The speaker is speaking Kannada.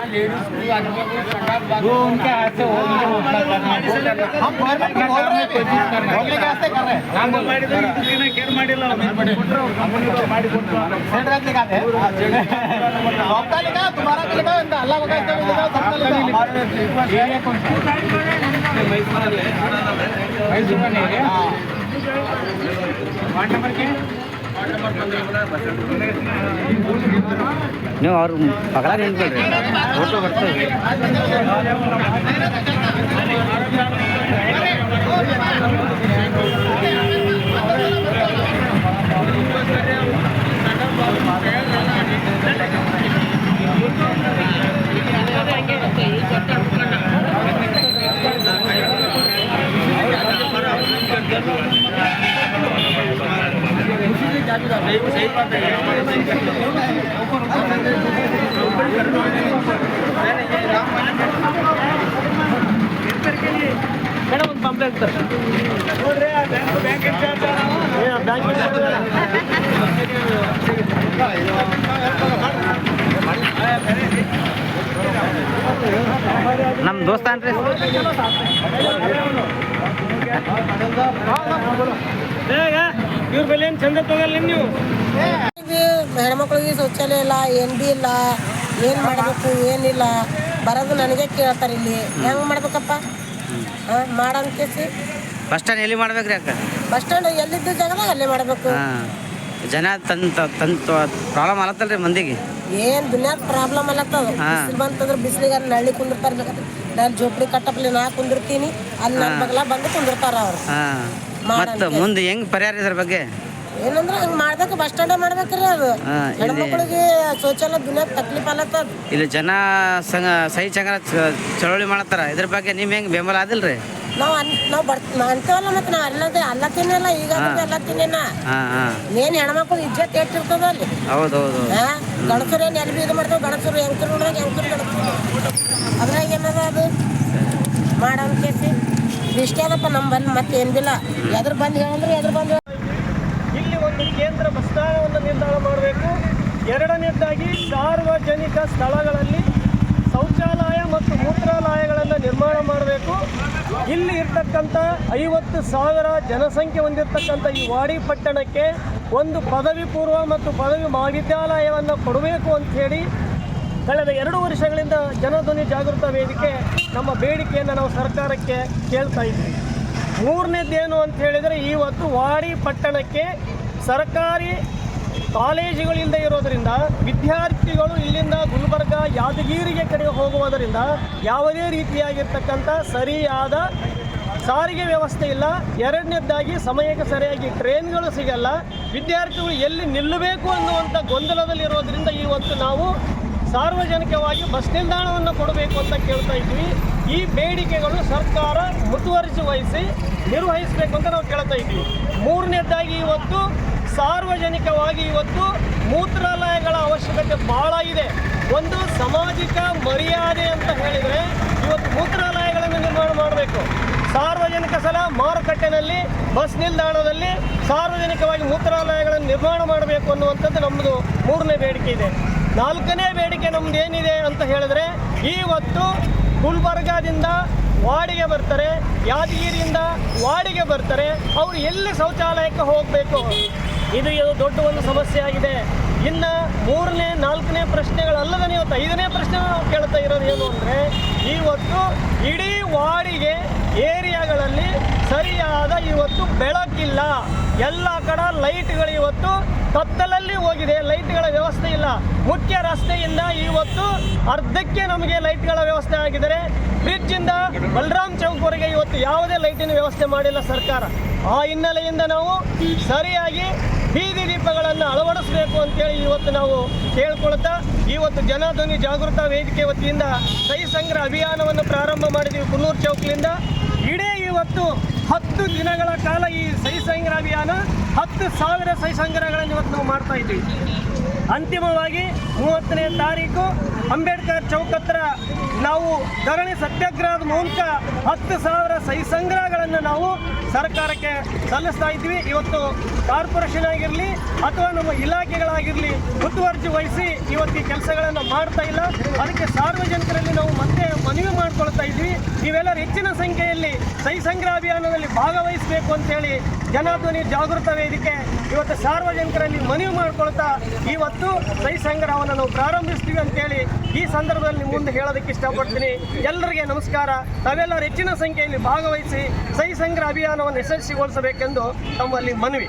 वो उनके हाथ से हो हम गवर्नमेंट को बोल रहे हैं बोलने के वास्ते कर रहे हैं हम केयर ಮಾಡಿಲ್ಲ सेंटर का लिखा है आपका लिखा तुम्हारा भी लिखा है अल्लाह का लिखा सबका लिखा ये कौन सा मैसूर है वार्ड नंबर क्या ನೀವು ಅವ್ರು ಪಗಲ ನಿಂತ್ಕೊಳ್ರಿ ಫೋಟೋ ಬರ್ತದೆ सही बात है ಮೇಡಮ್ ಒಂದು ಕಂಪ್ಲೇಂಟ್ ನೋಡ್ರಿ ಬ್ಯಾಂಕ್ ನಮ್ಮ ದೋಸ್ತ ಅನ್ರಿ ಇವ್ರ ಬೆಲೆ ಏನು ಚಂದ ತಗೊಳ್ಳಿ ನೀವು ಹೆಣ್ಮಕ್ಳಿಗೆ ಶೌಚಾಲಯ ಇಲ್ಲ ಏನು ಭೀ ಇಲ್ಲ ಏನು ಮಾಡಬೇಕು ಏನಿಲ್ಲ ಬರೋದು ನನಗೆ ಕೇಳ್ತಾರೆ ಇಲ್ಲಿ ಹೆಂಗೆ ಮಾಡ್ಬೇಕಪ್ಪ ಮಾಡಂತೇಸಿ ಬಸ್ ಸ್ಟ್ಯಾಂಡ್ ಎಲ್ಲಿ ಮಾಡ್ಬೇಕ್ರಿ ಅಕ್ಕ ಬಸ್ ಸ್ಟ್ಯಾಂಡ್ ಎಲ್ಲಿದ್ದು ಜಾಗದಾಗ ಅಲ್ಲೇ ಮಾಡಬೇಕು ಜನ ತಂತ ಪ್ರಾಬ್ಲಮ್ ಆಗತ್ತಲ್ರಿ ಮಂದಿಗೆ ಏನು ದುನಿಯಾದ ಪ್ರಾಬ್ಲಮ್ ಅಲ್ಲತ್ತದ ಬಿಸಿಲು ಬಂತಂದ್ರೆ ಬಿಸಿಲಿಗೆ ನಳ್ಳಿ ಕುಂದಿರ್ತಾರೆ ನಾನು ಜೋಪಡಿ ಕಟ್ಟಪ್ಲಿ ನಾ ಕುಂದಿರ್ತೀನಿ ಅಲ್ಲಿ ನನ್ನ ಬಗಲ ಬಂದು ಕುಂದಿರ್ತಾರ ಅವ್ರು ಮತ್ತು ಮುಂದೆ ಹೆಂಗ್ ಪರಿಹಾರ ಇದ್ರ ಬಗ್ಗೆ ಏನಂದ್ರೆ ಹಂಗೆ ಮಾಡ್ಬೇಕು ಬಸ್ ಸ್ಟ್ಯಾಂಡೇ ಮಾಡ್ಬೇಕ್ರಿ ಅದು ಹೆಣ್ಮಕ್ಳಿಗೆ ಶೌಚಾಲಯ ದುನಿಯಾದ ತಕ್ಲೀಫ್ ಅಲ್ಲತ್ತದ ಇಲ್ಲಿ ಜನ ಸಂಘ ಸಹಿ ಸಂಘ ಚಳವಳಿ ಮಾಡತ್ತಾರ ಇದ್ರ ಬಗ್ಗೆ ನಿಮ್ ಹೆಂಗ್ ಬೆಂಬಲ ಆದಿಲ್ರಿ ನಾವು ಅಂತೇವಲ್ಲ ಮತ್ತೆ ನಾವು ಅಲ್ಲತ್ತೀನಲ್ಲ ಈಗ ಅಲ್ಲತ್ತೀನೇನ ಏನ್ ಹೆಣ್ಮಕ್ಳು ಇಜ್ಜತ್ ಎಷ್ಟಿರ್ತದ ಅಲ್ಲಿ ಹೌದೌದು ಗಣಸರು ಏನು ಎಲ್ಲಿ ಇದು ಮಾಡ್ತಾವ ಗಣಸರು ಹೆಂಕರು ನೋಡ್ದಾಗ ಹೆಂಕರು ಗಣಸರು ಅದ್ರಾಗ ಏನದ ಅದು ಮಾಡಂತ ಕೇಸಿ ಇಷ್ಟೇ ಅದಪ್ಪ ನಮ್ಮ ಬಂದು ಮತ್ತೆ ಏನಿಲ್ಲ ಎದ್ರ ಬಂದು ಹೇಳಿದ್ರೆ ಎದ್ರ ಬಂದು ಇಲ್ಲಿ ಒಂದು ಕೇಂದ್ರ ಬಸ್ ಸ್ಥಾನವನ್ನು ನಿರ್ಧಾರ ಮಾಡಬೇಕು. ಎರಡನೇದಾಗಿ ಸಾರ್ವಜನಿಕ ಸ್ಥಳಗಳಲ್ಲಿ ಶೌಚಾಲಯ ಮತ್ತು ಮೂತ್ರಾಲಯಗಳನ್ನು ನಿರ್ಮಾಣ ಮಾಡಬೇಕು. ಇಲ್ಲಿ ಇರ್ತಕ್ಕಂಥ 50,000 ಜನಸಂಖ್ಯೆ ಹೊಂದಿರತಕ್ಕಂಥ ಈ ವಾಡಿ ಪಟ್ಟಣಕ್ಕೆ ಒಂದು ಪದವಿ ಪೂರ್ವ ಮತ್ತು ಪದವಿ ಮಹಾವಿದ್ಯಾಲಯವನ್ನು ಕೊಡಬೇಕು ಅಂಥೇಳಿ ಕಳೆದ 2 ವರ್ಷಗಳಿಂದ ಜನಧ್ವನಿ ಜಾಗೃತ ವೇದಿಕೆ ನಮ್ಮ ಬೇಡಿಕೆಯನ್ನು ನಾವು ಸರ್ಕಾರಕ್ಕೆ ಕೇಳ್ತಾ ಇದ್ವಿ. ಮೂರನೇದೇನು ಅಂತ ಹೇಳಿದರೆ ಇವತ್ತು ವಾಡಿ ಪಟ್ಟಣಕ್ಕೆ ಸರ್ಕಾರಿ ಕಾಲೇಜುಗಳಿಂದ ಇರೋದರಿಂದ ವಿದ್ಯಾರ್ಥಿಗಳು ಇಲ್ಲಿಂದ ಗುಲ್ಬರ್ಗ ಯಾದಗಿರಿಗೆ ಕಡೆ ಹೋಗುವುದರಿಂದ ಯಾವುದೇ ರೀತಿಯಾಗಿರ್ತಕ್ಕಂಥ ಸರಿಯಾದ ಸಾರಿಗೆ ವ್ಯವಸ್ಥೆ ಇಲ್ಲ. ಎರಡನೇದಾಗಿ ಸಮಯಕ್ಕೆ ಸರಿಯಾಗಿ ಟ್ರೈನ್ಗಳು ಸಿಗಲ್ಲ. ವಿದ್ಯಾರ್ಥಿಗಳು ಎಲ್ಲಿ ನಿಲ್ಲಬೇಕು ಅನ್ನುವಂಥ ಗೊಂದಲದಲ್ಲಿರೋದ್ರಿಂದ ಇವತ್ತು ನಾವು ಸಾರ್ವಜನಿಕವಾಗಿ ಬಸ್ ನಿಲ್ದಾಣವನ್ನು ಕೊಡಬೇಕು ಅಂತ ಕೇಳ್ತಾ ಇದ್ವಿ. ಈ ಬೇಡಿಕೆಗಳು ಸರ್ಕಾರ ಮುತುವರ್ಜಿ ವಹಿಸಿ ನಿರ್ವಹಿಸಬೇಕು ಅಂತ ನಾವು ಕೇಳ್ತಾ ಇದ್ವಿ. ಮೂರನೇದಾಗಿ ಇವತ್ತು ಸಾರ್ವಜನಿಕವಾಗಿ ಇವತ್ತು ಮೂತ್ರಾಲಯಗಳ ಅವಶ್ಯಕತೆ ಭಾಳ ಇದೆ. ಒಂದು ಸಾಮಾಜಿಕ ಮರ್ಯಾದೆ ಅಂತ ಹೇಳಿದರೆ ಇವತ್ತು ಮೂತ್ರಾಲಯಗಳನ್ನು ನಿರ್ಮಾಣ ಮಾಡಬೇಕು. ಸಾರ್ವಜನಿಕ ಸ್ಥಳ ಮಾರುಕಟ್ಟೆನಲ್ಲಿ ಬಸ್ ನಿಲ್ದಾಣದಲ್ಲಿ ಸಾರ್ವಜನಿಕವಾಗಿ ಮೂತ್ರಾಲಯಗಳನ್ನು ನಿರ್ಮಾಣ ಮಾಡಬೇಕು ಅನ್ನುವಂಥದ್ದು ನಮ್ಮದು 3ನೇ ಬೇಡಿಕೆ ಇದೆ. 4ನೇ ಬೇಡಿಕೆ ನಮ್ದು ಏನಿದೆ ಅಂತ ಹೇಳಿದ್ರೆ ಇವತ್ತು ಗುಲ್ಬರ್ಗಾದಿಂದ ವಾಡಿಗೆ ಬರ್ತಾರೆ, ಯಾದಗಿರಿಯಿಂದ ವಾಡಿಗೆ ಬರ್ತಾರೆ, ಅವರು ಎಲ್ಲಿ ಶೌಚಾಲಯಕ್ಕೆ ಹೋಗಬೇಕು, ಇದು ದೊಡ್ಡ ಒಂದು ಸಮಸ್ಯೆ ಆಗಿದೆ. ಇನ್ನು 3ನೇ 4ನೇ ಪ್ರಶ್ನೆಗಳಲ್ಲದೆ ಇವತ್ತು 5ನೇ ಪ್ರಶ್ನೆ ನಾವು ಕೇಳ್ತಾ ಇರೋದು ಏನು ಅಂದರೆ ಇವತ್ತು ಇಡೀ ವಾಡಿಗೆ ಏರಿಯಾಗಳಲ್ಲಿ ಸರಿಯಾದ ಇವತ್ತು ಬೆಳಕಿಲ್ಲ. ಎಲ್ಲ ಕಡೆ ಲೈಟ್ಗಳು ಇವತ್ತು ಕತ್ತಲಲ್ಲಿ ಹೋಗಿದೆ, ಲೈಟ್ಗಳ ವ್ಯವಸ್ಥೆ ಇಲ್ಲ. ಮುಖ್ಯ ರಸ್ತೆಯಿಂದ ಇವತ್ತು ಅರ್ಧಕ್ಕೆ ನಮಗೆ ಲೈಟ್ಗಳ ವ್ಯವಸ್ಥೆ ಆಗಿದ್ದಾರೆ. ಬ್ರಿಡ್ಜಿಂದ ಬಲರಾಮ್ ಚೌಕ್ವರೆಗೆ ಇವತ್ತು ಯಾವುದೇ ಲೈಟಿನ ವ್ಯವಸ್ಥೆ ಮಾಡಿಲ್ಲ ಸರ್ಕಾರ. ಆ ಹಿನ್ನೆಲೆಯಿಂದ ನಾವು ಸರಿಯಾಗಿ ಬೀದಿ ದೀಪಗಳನ್ನು ಅಳವಡಿಸಬೇಕು ಅಂತೇಳಿ ಇವತ್ತು ನಾವು ಕೇಳ್ಕೊಳ್ತಾ ಇವತ್ತು ಜನಧ್ವನಿ ಜಾಗೃತ ವೇದಿಕೆ ವತಿಯಿಂದ ಸಹಿ ಸಂಗ್ರಹ ಅಭಿಯಾನವನ್ನು ಪ್ರಾರಂಭ ಮಾಡಿದ್ದೀವಿ. ಕುನ್ನೂರು ಚೌಕ್ಲಿಂದ ಇಡೀ ಇವತ್ತು 10 ದಿನಗಳ ಕಾಲ ಈ ಸಹಿ ಸಂಗ್ರಹ ಅಭಿಯಾನ 10,000 ಸಹಿ ಸಂಗ್ರಹಗಳನ್ನು ಇವತ್ತು ನಾವು ಮಾಡ್ತಾ ಇದ್ದೀವಿ. ಅಂತಿಮವಾಗಿ 30ನೇ ತಾರೀಕು ಅಂಬೇಡ್ಕರ್ ಚೌಕ್ ಹತ್ರ ನಾವು ಧರಣಿ ಸತ್ಯಾಗ್ರಹದ ಮೂಲಕ 10,000 ಸಹಿ ಸಂಗ್ರಹಗಳನ್ನು ನಾವು ಸರ್ಕಾರಕ್ಕೆ ಸಲ್ಲಿಸ್ತಾ ಇದ್ವಿ. ಇವತ್ತು ಕಾರ್ಪೊರೇಷನ್ ಆಗಿರಲಿ ಅಥವಾ ನಮ್ಮ ಇಲಾಖೆಗಳಾಗಿರಲಿ ಮುತುವರ್ಜಿ ವಹಿಸಿ ಇವತ್ತು ಈ ಕೆಲಸಗಳನ್ನು ಮಾಡ್ತಾ ಇಲ್ಲ. ಅದಕ್ಕೆ ಸಾರ್ವಜನಿಕರಲ್ಲಿ ನಾವು ಮತ್ತೆ ಮನವಿ ಮಾಡ್ಕೊಳ್ತಾ ಇದ್ವಿ, ನೀವೆಲ್ಲರೂ ಹೆಚ್ಚಿನ ಸಂಖ್ಯೆಯಲ್ಲಿ ಸಹಿ ಸಂಗ್ರಹ ಅಭಿಯಾನದಲ್ಲಿ ಭಾಗವಹಿಸಬೇಕು ಅಂತೇಳಿ ಜನಧ್ವನಿ ಜಾಗೃತ ವೇದಿಕೆ ಇವತ್ತು ಸಾರ್ವಜನಿಕರಲ್ಲಿ ಮನವಿ ಮಾಡ್ಕೊಳ್ತಾ ಇವತ್ತು ಸಹಿ ಸಂಗ್ರಹವನ್ನು ನಾವು ಪ್ರಾರಂಭಿಸ್ತೀವಿ ಅಂತೇಳಿ ಈ ಸಂದರ್ಭದಲ್ಲಿ ಮುಂದೆ ಹೇಳೋದಕ್ಕೆ ಇಷ್ಟಪಡ್ತೀನಿ. ಎಲ್ಲರಿಗೆ ನಮಸ್ಕಾರ. ತಾವೆಲ್ಲರೂ ಹೆಚ್ಚಿನ ಸಂಖ್ಯೆಯಲ್ಲಿ ಭಾಗವಹಿಸಿ ಸಹಿ ಸಂಗ್ರಹ ಅಭಿಯಾನವನ್ನು ಯಶಸ್ವಿಗೊಳಿಸಬೇಕೆಂದು ತಮ್ಮಲ್ಲಿ ಮನವಿ.